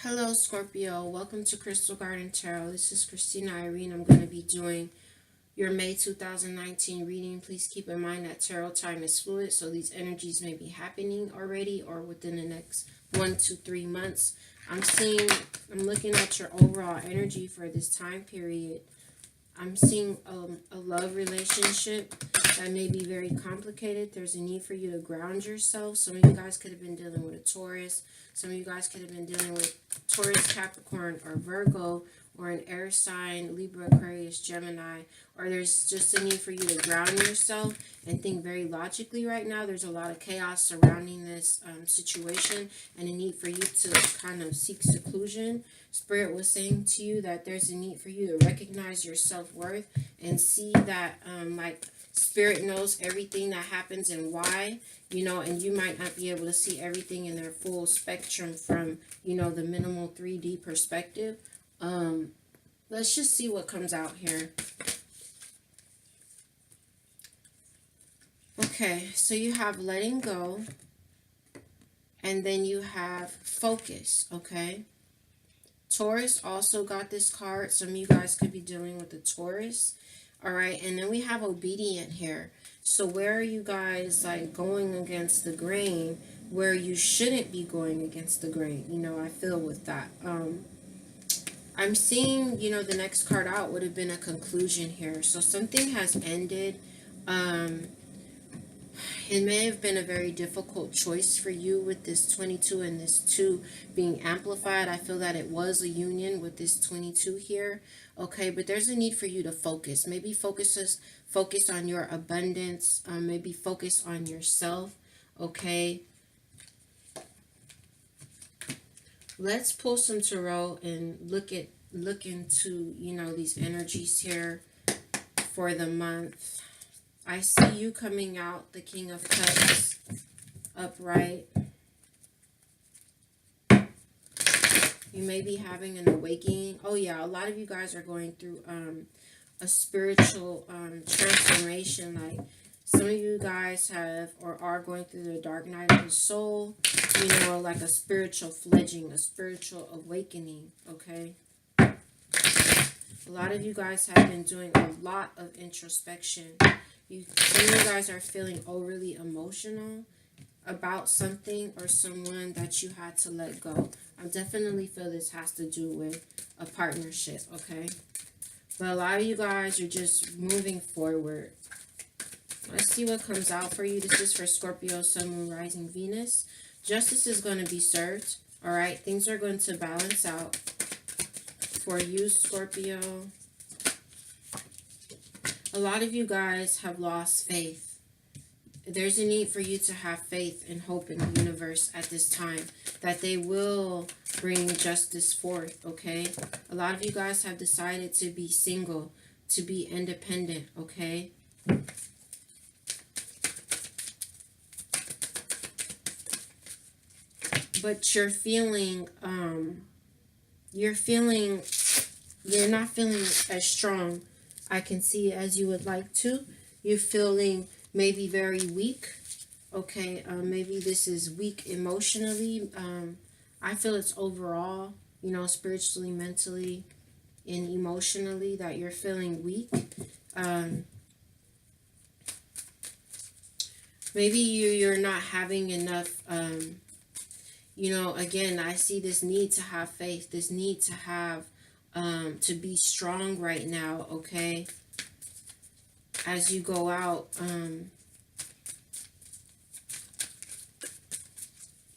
Hello, Scorpio. Welcome to Crystal Garden Tarot. This is Christina Irene. I'm going to be doing your May 2019 reading. Please keep in mind that tarot time is fluid, so these energies may be happening already or within the next 1 to 3 months. I'm looking at your overall energy for this time period. I'm seeing a love relationship that may be very complicated. There's a need for you to ground yourself. Some of you guys could have been dealing with a Taurus. Some of you guys could have been dealing with Taurus, Capricorn, or Virgo, or an air sign, Libra, Aquarius, Gemini. Or there's just a need for you to ground yourself and think very logically right now. There's a lot of chaos surrounding this situation and a need for you to kind of seek seclusion. Spirit was saying to you that there's a need for you to recognize your self-worth and see that like Spirit knows everything that happens and why, and you might not be able to see everything in their full spectrum from, the minimal 3D perspective. Let's just see what comes out here. Okay, so you have letting go, and then you have focus, okay? Taurus also got this card. Some of you guys could be dealing with the Taurus. All right, and then we have obedient here. So where are you guys like going against the grain where you shouldn't be going against the grain? I feel with that. I'm seeing, the next card out would have been a conclusion here. So something has ended. It may have been a very difficult choice for you with this 22 and this 2 being amplified. I feel that it was a union with this 22 here. Okay, but there's a need for you to focus. Maybe focus on your abundance. Maybe focus on yourself. Okay. Let's pull some tarot and look into, these energies here for the month. I see you coming out, the King of Cups, upright. You may be having an awakening. Oh yeah, a lot of you guys are going through a spiritual transformation. Like some of you guys have or are going through the dark night of the soul. Like a spiritual fledging, a spiritual awakening. Okay. A lot of you guys have been doing a lot of introspection. Some of you guys are feeling overly emotional about something or someone that you had to let go. I definitely feel this has to do with a partnership, okay? But a lot of you guys are just moving forward. Let's see what comes out for you. This is for Scorpio, Sun, Moon, Rising, Venus. Justice is going to be served, all right? Things are going to balance out for you, Scorpio. A lot of you guys have lost faith. There's a need for you to have faith and hope in the universe at this time, that they will bring justice forth, okay? A lot of you guys have decided to be single, to be independent, okay? But you're not feeling as strong, I can see, as you would like to. You're feeling maybe very weak. Okay, maybe this is weak emotionally. I feel it's overall, spiritually, mentally, and emotionally that you're feeling weak. Maybe you're not having enough, again, I see this need to have faith, this need to have to be strong right now, okay? As you go out,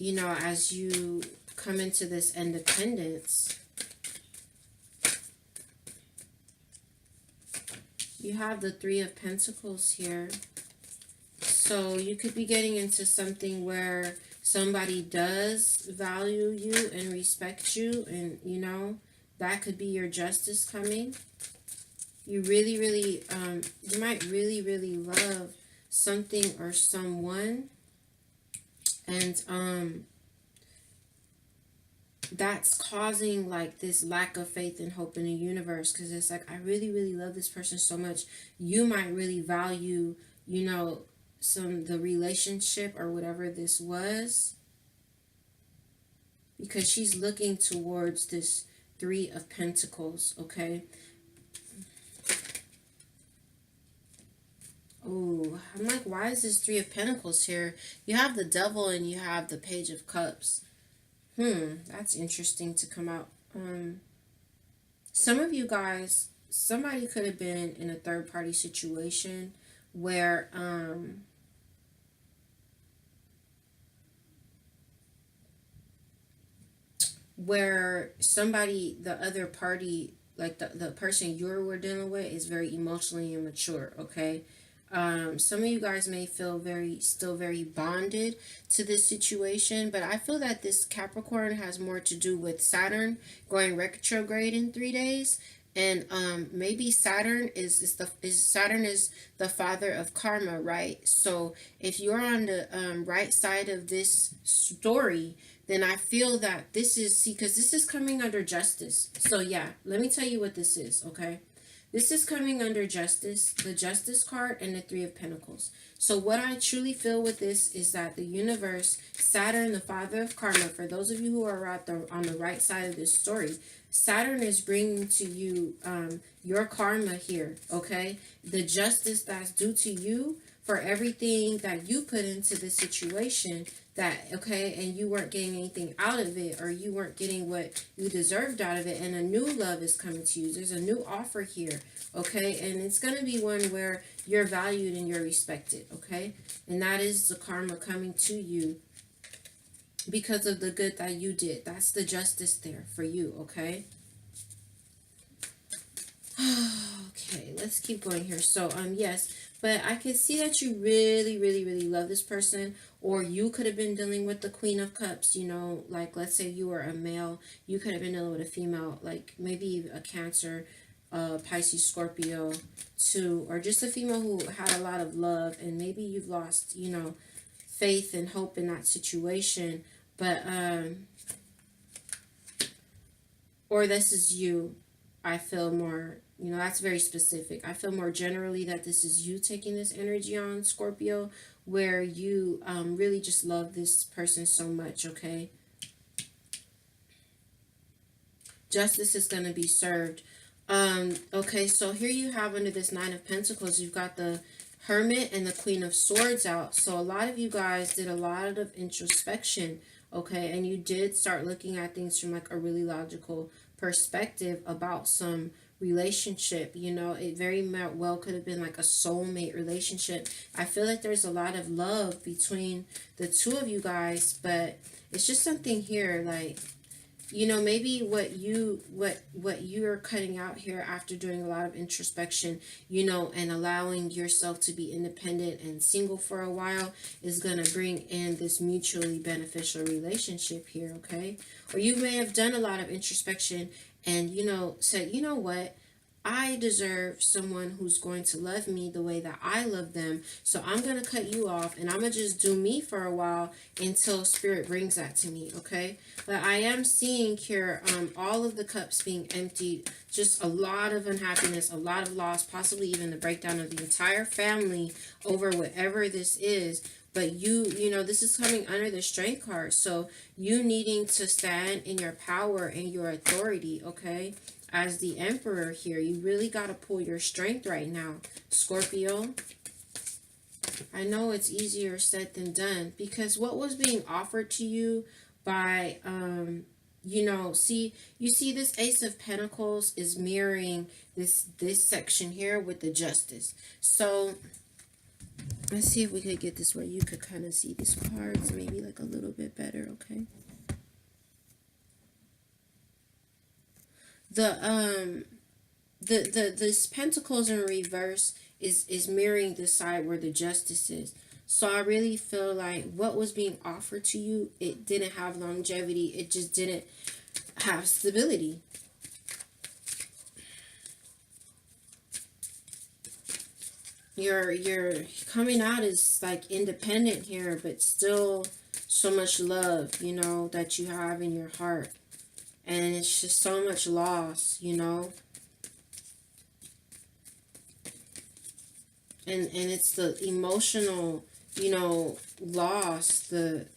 as you come into this independence, you have the Three of Pentacles here. So you could be getting into something where somebody does value you and respect you, and, that could be your justice coming. You really, really, you might really, really love something or someone. And that's causing like this lack of faith and hope in the universe. Because it's like, I really, really love this person so much. You might really value, the relationship or whatever this was. because she's looking towards this Three of Pentacles, okay? Oh, I'm like, why is this Three of Pentacles here? You have the Devil and you have the Page of Cups. That's interesting to come out. Some of you guys, somebody could have been in a third party situation where somebody, the other party, like the person you were dealing with, is very emotionally immature, okay? Some of you guys may feel still very bonded to this situation, but I feel that this Capricorn has more to do with Saturn going retrograde in 3 days. And maybe Saturn is the father of karma, right? So if you're on the right side of this story, then I feel that this is, see, because this is coming under justice. So yeah, let me tell you what this is, okay? This is coming under justice, the Justice card, and the Three of Pentacles. So what I truly feel with this is that the universe, Saturn, the father of karma, for those of you who are on the right side of this story, Saturn is bringing to you your karma here, okay? The justice that's due to you for everything that you put into the situation, that, okay, and you weren't getting anything out of it, or you weren't getting what you deserved out of it, and a new love is coming to you. There's a new offer here, okay? And it's going to be one where you're valued and you're respected, okay? And that is the karma coming to you because of the good that you did. That's the justice there for you, okay? Okay, let's keep going here. So, yes, but I can see that you really, really, really love this person, or you could have been dealing with the Queen of Cups, you know, like, let's say you were a male, you could have been dealing with a female, like, maybe a Cancer, Pisces, Scorpio, too, or just a female who had a lot of love, and maybe you've lost, you know, faith and hope in that situation, but, or this is you. I feel more, you know, that's very specific. I feel more generally that this is you taking this energy on, Scorpio, where you really just love this person so much, okay? Justice is going to be served. Okay, so here you have under this Nine of Pentacles, you've got the Hermit and the Queen of Swords out. So a lot of you guys did a lot of introspection, okay? And you did start looking at things from like a really logical perspective about some relationship. You know, it very well could have been like a soulmate relationship. I feel like there's a lot of love between the two of you guys, but it's just something here, like, you know, maybe what you're cutting out here after doing a lot of introspection, you know, and allowing yourself to be independent and single for a while, is going to bring in this mutually beneficial relationship here, okay? Or you may have done a lot of introspection and, you know, said, you know what, I deserve someone who's going to love me the way that I love them. So I'm going to cut you off and I'm going to just do me for a while until Spirit brings that to me, okay? But I am seeing here all of the cups being emptied. Just a lot of unhappiness, a lot of loss, possibly even the breakdown of the entire family over whatever this is. But you know, this is coming under the Strength card. So you needing to stand in your power and your authority, okay? As the Emperor here, you really got to pull your strength right now, Scorpio. I know it's easier said than done, because what was being offered to you by, you know, you see this Ace of Pentacles is mirroring this section here with the Justice. So let's see if we could get this where you could kind of see these cards maybe like a little bit better, okay? This Pentacles in reverse is mirroring the side where the Justice is. So I really feel like what was being offered to you, it didn't have longevity. It just didn't have stability. You're coming out as like independent here, but still so much love, you know, that you have in your heart. And it's just so much loss, you know. And it's the emotional, you know, loss, the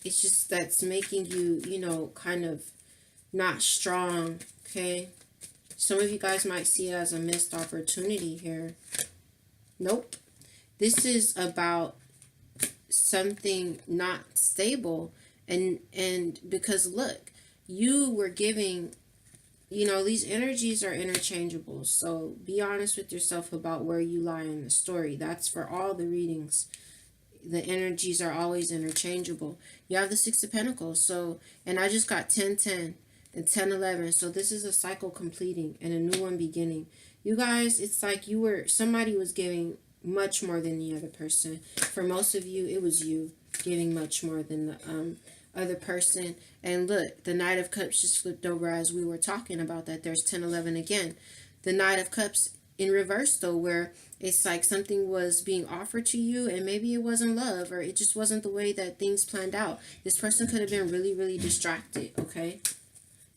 it's just that's making you, you know, kind of not strong, okay? Some of you guys might see it as a missed opportunity here. Nope. This is about something not stable. And because look, you were giving, you know, these energies are interchangeable. So be honest with yourself about where you lie in the story. That's for all the readings. The energies are always interchangeable. You have the Six of Pentacles. So, and I just got 10-10 and 10-11. So this is a cycle completing and a new one beginning. You guys, it's like somebody was giving much more than the other person. For most of you, it was you giving much more than the other person. And look, the Knight of Cups just flipped over as we were talking about that. There's 10-11 again. The Knight of Cups in reverse, though, where it's like something was being offered to you and maybe it wasn't love, or it just wasn't the way that things planned out. This person could have been really, really distracted, okay?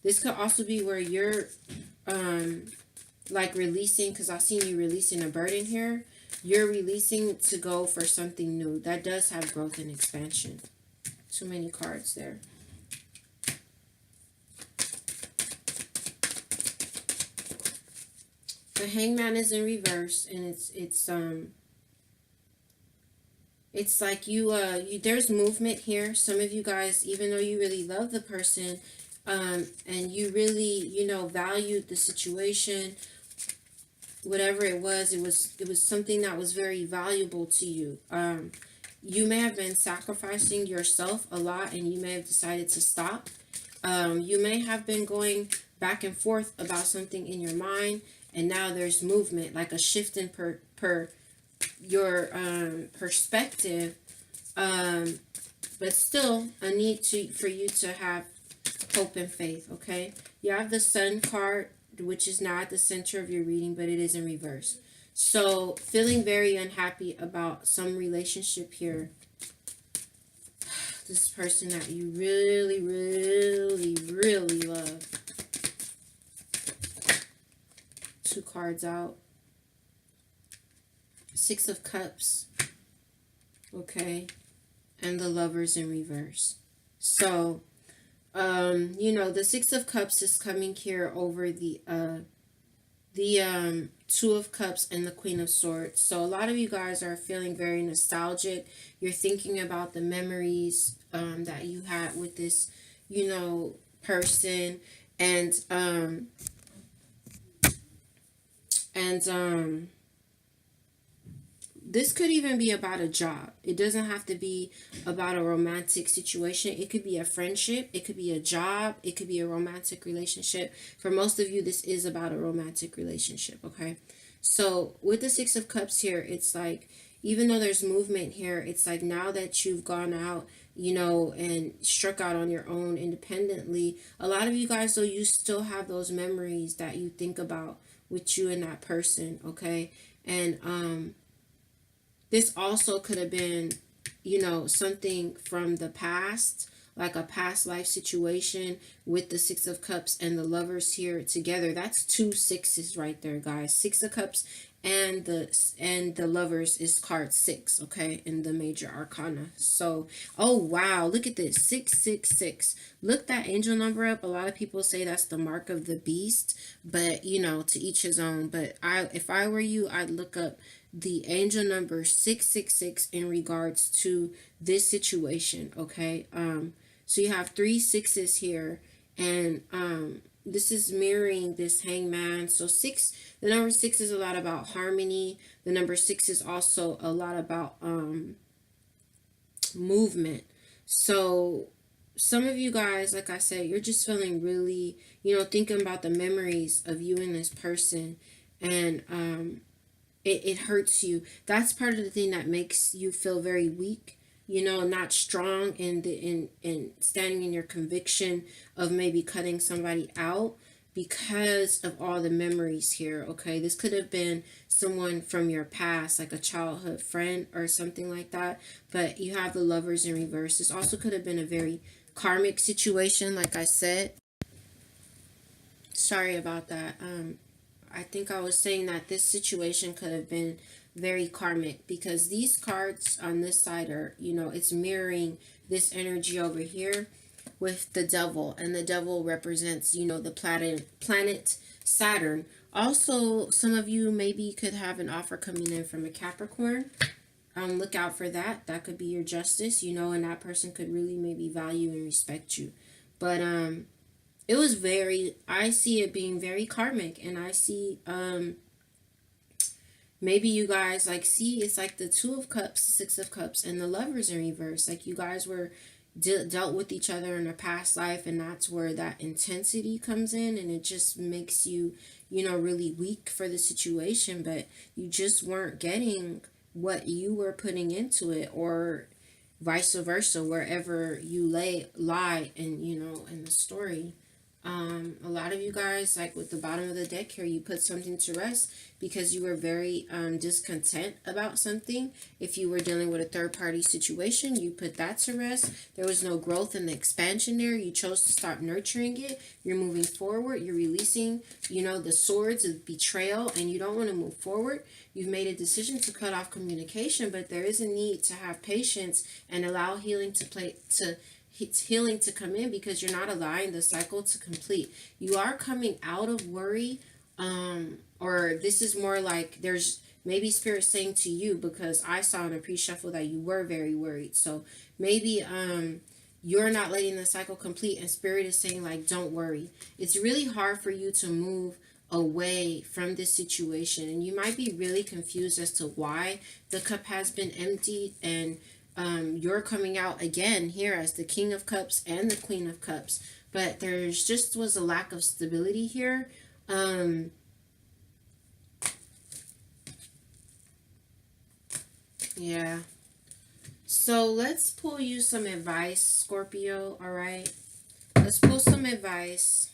This could also be where you're like releasing, because I've seen you releasing a burden here. You're releasing to go for something new. That does have growth and expansion. Too many cards there. The Hangman is in reverse, and it's like you there's movement here. Some of you guys, even though you really love the person, and you really, you know, valued the situation, whatever it was something that was very valuable to you. You may have been sacrificing yourself a lot, and you may have decided to stop. You may have been going back and forth about something in your mind, and now there's movement, like a shift in your perspective, but still a need for you to have hope and faith, okay? You have the Sun card, which is not at the center of your reading, but it is in reverse. So feeling very unhappy about some relationship here. This person that you really, really, really love. 2 cards out. Six of Cups. Okay. And the Lovers in reverse. So, you know, the Six of Cups is coming here over the Two of Cups and the Queen of Swords. So a lot of you guys are feeling very nostalgic. You're thinking about the memories that you had with this, you know, person. And this could even be about a job. It doesn't have to be about a romantic situation. It could be a friendship. It could be a job. It could be a romantic relationship. For most of you, this is about a romantic relationship, okay? So with the Six of Cups here, it's like, even though there's movement here, it's like now that you've gone out, you know, and struck out on your own independently, a lot of you guys, though, you still have those memories that you think about with you and that person, okay? And this also could have been, you know, something from the past, like a past life situation with the Six of Cups and the Lovers here together. That's 2 sixes right there, guys. Six of Cups and the Lovers is card 6, okay, in the major arcana. So, oh wow, look at this, 666. Look that angel number up. A lot of people say that's the mark of the beast, but you know, to each his own. But if I were you, I'd look up the angel number 666 in regards to this situation, okay? So you have 3 sixes here, and this is mirroring this Hangman. So the number 6 is a lot about harmony. The number 6 is also a lot about movement. So some of you guys, like I said, you're just feeling really, you know, thinking about the memories of you and this person, and it hurts you. That's part of the thing that makes you feel very weak, you know, not strong in standing in your conviction of maybe cutting somebody out because of all the memories here, okay? This could have been someone from your past, like a childhood friend or something like that, but you have the Lovers in reverse. This also could have been a very karmic situation, like I said. Sorry about that. I think I was saying that this situation could have been very karmic, because these cards on this side are, you know, it's mirroring this energy over here with the devil, and the devil represents, you know, the planet Saturn. Also, some of you maybe could have an offer coming in from a Capricorn. Look out for that. That could be your justice, you know, and that person could really maybe value and respect you. But it was very, I see it being very karmic, and I see maybe you guys, like, see, it's like the Two of Cups, Six of Cups, and the Lovers in reverse. Like, you guys were dealt with each other in a past life, and that's where that intensity comes in, and it just makes you, you know, really weak for the situation, but you just weren't getting what you were putting into it, or vice versa, wherever you lie and, you know, in the story. A lot of you guys, like with the bottom of the deck here, you put something to rest because you were very discontent about something. If you were dealing with a third party situation, you put that to rest. There was no growth and expansion there. You chose to stop nurturing it. You're moving forward. You're releasing, you know, the swords of betrayal, and you don't want to move forward. You've made a decision to cut off communication, but there is a need to have patience and allow healing healing to come in, because you're not allowing the cycle to complete. You are coming out of worry, or this is more like there's maybe spirit saying to you, because I saw in a pre-shuffle that you were very worried. So maybe you're not letting the cycle complete, and spirit is saying, like, don't worry. It's really hard for you to move away from this situation, and you might be really confused as to why the cup has been emptied, and you're coming out again here as the King of Cups and the Queen of Cups, but there's just was a lack of stability here. Yeah. So let's pull you some advice, Scorpio. All right. Let's pull some advice.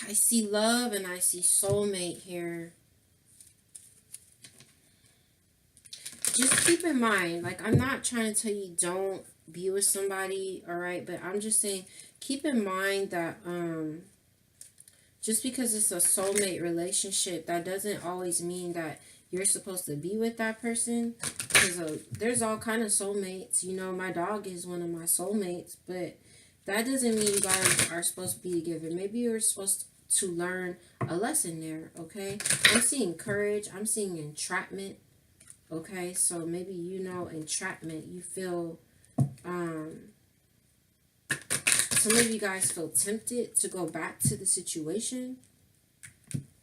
I see love and I see soulmate here. Just keep in mind, like, I'm not trying to tell you don't be with somebody, all right, but I'm just saying keep in mind that just because it's a soulmate relationship, that doesn't always mean that you're supposed to be with that person, because there's all kind of soulmates. You know, my dog is one of my soulmates, but that doesn't mean you guys are supposed to be together. Maybe you're supposed to learn a lesson there, okay? I'm seeing courage. I'm seeing entrapment. Okay, so maybe, you know, entrapment, you feel, some of you guys feel tempted to go back to the situation.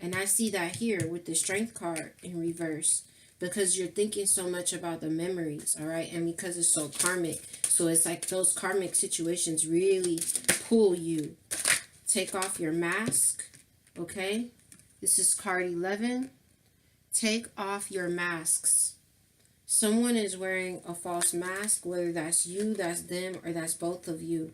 And I see that here with the Strength card in reverse, because you're thinking so much about the memories, all right? And because it's so karmic, so it's like those karmic situations really pull you. Take off your mask, okay? This is card 11. Take off your masks. Someone is wearing a false mask, whether that's you, that's them, or that's both of you.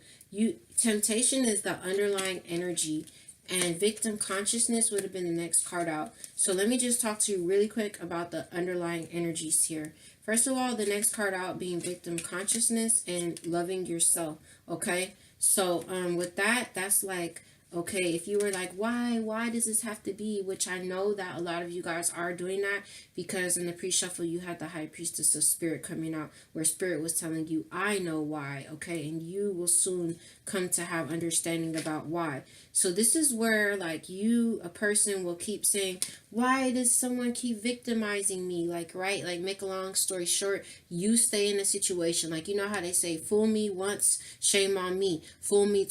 Temptation is the underlying energy, and victim consciousness would have been the next card out. So let me just talk to you really quick about the underlying energies here. First of all, the next card out being victim consciousness and loving yourself, okay? So with that, that's like, okay, if you were like, why does this have to be? Which I know that a lot of you guys are doing that, because in the pre-shuffle you had the High Priestess of Spirit coming out, where Spirit was telling you, I know why, okay? And you will soon come to have understanding about why. So this is where, like, a person will keep saying, why does someone keep victimizing me? Like, right? Like, make a long story short, you stay in a situation. Like, you know how they say, fool me once, shame on me. Fool me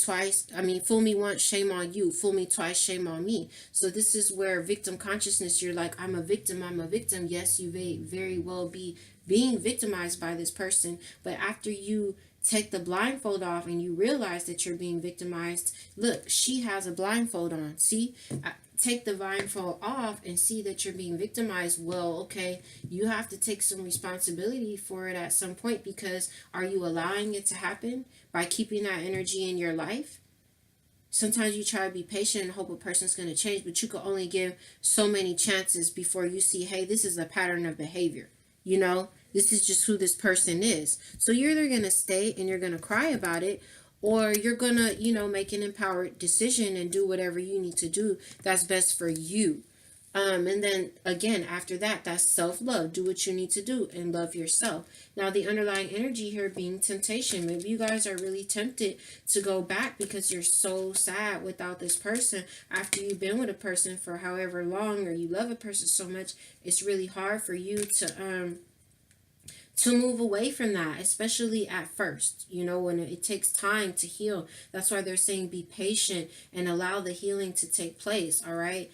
once, shame on you. Fool me twice, shame on me. So this is where victim consciousness, you're like, I'm a victim. Yes, you may very well be being victimized by this person. But after you take the blindfold off and you realize that you're being victimized, look, she has a blindfold on. See? Take the blindfold off and see that you're being victimized. Well, okay, you have to take some responsibility for it at some point, because are you allowing it to happen by keeping that energy in your life? Sometimes you try to be patient and hope a person's going to change, but you can only give so many chances before you see, hey, this is a pattern of behavior. You know, this is just who this person is. So you're either going to stay and you're going to cry about it, or you're going to, you know, make an empowered decision and do whatever you need to do that's best for you. And then again, after that, that's self-love. Do what you need to do and love yourself. Now, the underlying energy here being temptation. Maybe you guys are really tempted to go back because you're so sad without this person. After you've been with a person for however long, or you love a person so much, it's really hard for you to move away from that, especially at first, when it takes time to heal. That's why they're saying be patient and allow the healing to take place. All right.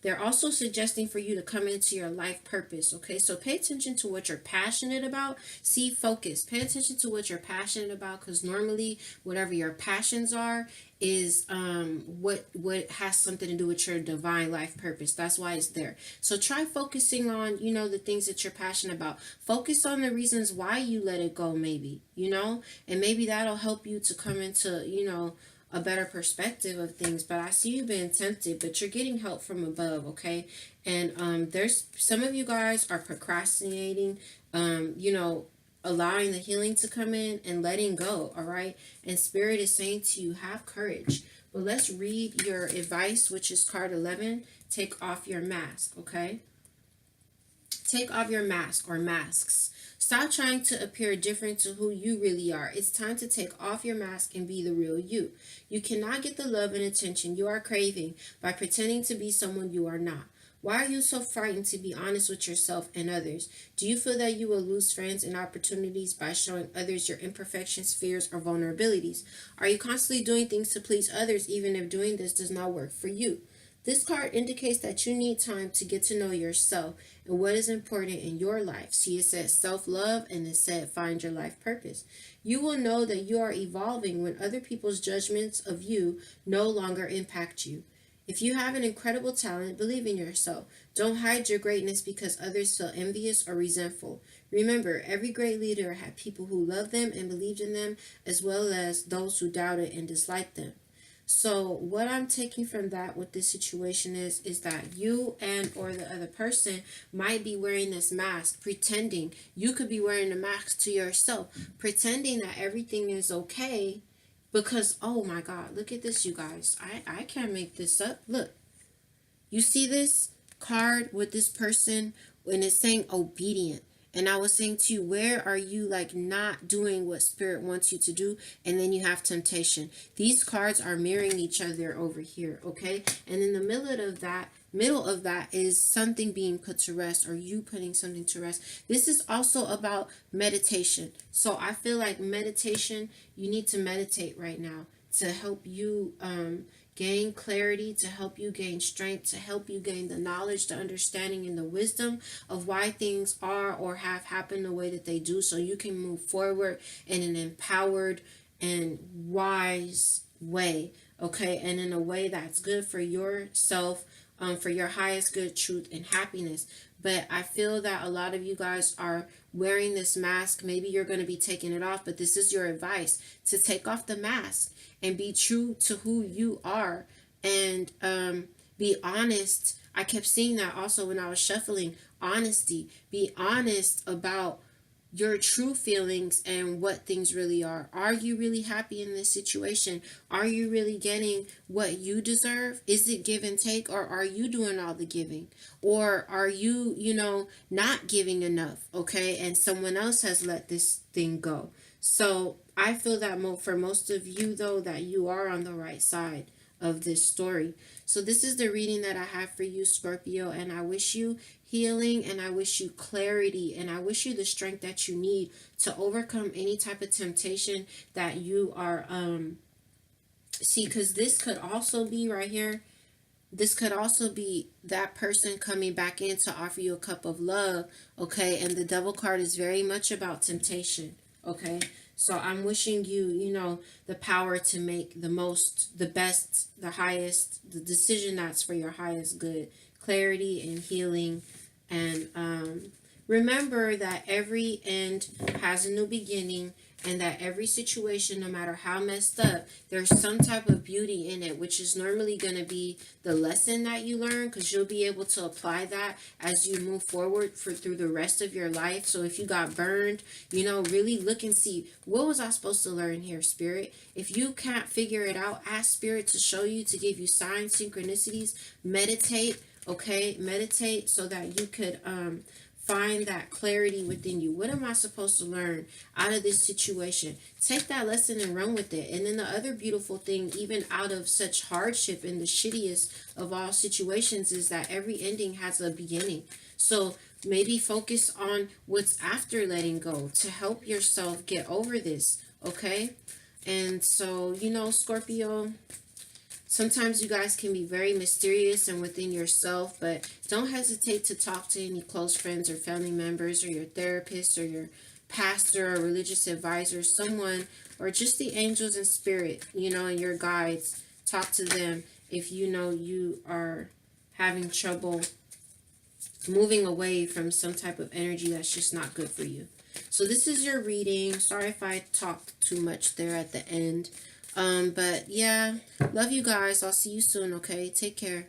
They're also suggesting for you to come into your life purpose. Okay, so pay attention to what you're passionate about. See, focus, pay attention to what you're passionate about, because normally whatever your passions are is what has something to do with your divine life purpose. That's why it's there. So try focusing on the things that you're passionate about. Focus on the reasons why you let it go, maybe, and maybe that'll help you to come into a better perspective of things. But I see you being tempted, but you're getting help from above. Okay, and there's some of you guys are procrastinating, allowing the healing to come in and letting go. All right, and Spirit is saying to you, have courage. But let's read your advice, which is card 11. Take off your mask. Okay, take off your mask or masks. Stop trying to appear different to who you really are. It's time to take off your mask and be the real you. You cannot get the love and attention you are craving by pretending to be someone you are not. Why are you so frightened to be honest with yourself and others? Do you feel that you will lose friends and opportunities by showing others your imperfections, fears, or vulnerabilities? Are you constantly doing things to please others even if doing this does not work for you? This card indicates that you need time to get to know yourself and what is important in your life. See, it says self-love, and it said find your life purpose. You will know that you are evolving when other people's judgments of you no longer impact you. If you have an incredible talent, believe in yourself. Don't hide your greatness because others feel envious or resentful. Remember, every great leader had people who loved them and believed in them, as well as those who doubted and disliked them. So what I'm taking from that with this situation is that you and or the other person might be wearing this mask, pretending. You could be wearing a mask to yourself, pretending that everything is okay because, oh my God, look at this, you guys. I can't make this up. Look, you see this card with this person when it's saying obedient. And I was saying to you, where are you not doing what Spirit wants you to do? And then you have temptation. These cards are mirroring each other over here, okay? And in the middle of that is something being put to rest, or you putting something to rest. This is also about meditation. So I feel like meditation, you need to meditate right now to help you gain clarity, to help you gain strength, to help you gain the knowledge, the understanding, and the wisdom of why things are or have happened the way that they do, so you can move forward in an empowered and wise way, okay, and in a way that's good for yourself, for your highest good, truth, and happiness. But I feel that a lot of you guys are wearing this mask. Maybe you're going to be taking it off, but this is your advice, to take off the mask and be true to who you are, and be honest. I kept seeing that also when I was shuffling. Honesty. Be honest about your true feelings and what things really are. Are you really happy in this situation? Are you really getting what you deserve? Is it give and take, or are you doing all the giving? Or are you, not giving enough, okay? And someone else has let this thing go. So I feel that for most of you, though, that you are on the right side of this story. So this is the reading that I have for you, Scorpio, and I wish you healing, and I wish you clarity, and I wish you the strength that you need to overcome any type of temptation that you are see, because this could also be right here. This could also be that person coming back in to offer you a cup of love, okay? And the Devil card is very much about temptation, okay? So I'm wishing you, the power to make the most, the best, the highest, the decision that's for your highest good, clarity and healing. And remember that every end has a new beginning, and that every situation, no matter how messed up, there's some type of beauty in it, which is normally going to be the lesson that you learn, because you'll be able to apply that as you move forward through the rest of your life. So if you got burned, really look and see, what was I supposed to learn here, Spirit? If you can't figure it out, ask Spirit to show you, to give you signs, synchronicities, meditate, Okay, meditate so that you could find that clarity within you. What am I supposed to learn out of this situation? Take that lesson and run with it. And then the other beautiful thing, even out of such hardship in the shittiest of all situations, is that every ending has a beginning. So maybe focus on what's after letting go to help yourself get over this. Okay. And so, you know, Scorpio, sometimes you guys can be very mysterious and within yourself, but don't hesitate to talk to any close friends or family members or your therapist or your pastor or religious advisor, someone, or just the angels and spirit, you know, and your guides. Talk to them if you know you are having trouble moving away from some type of energy that's just not good for you. So this is your reading. Sorry if I talked too much there at the end. But yeah, love you guys. I'll see you soon, okay? Take care.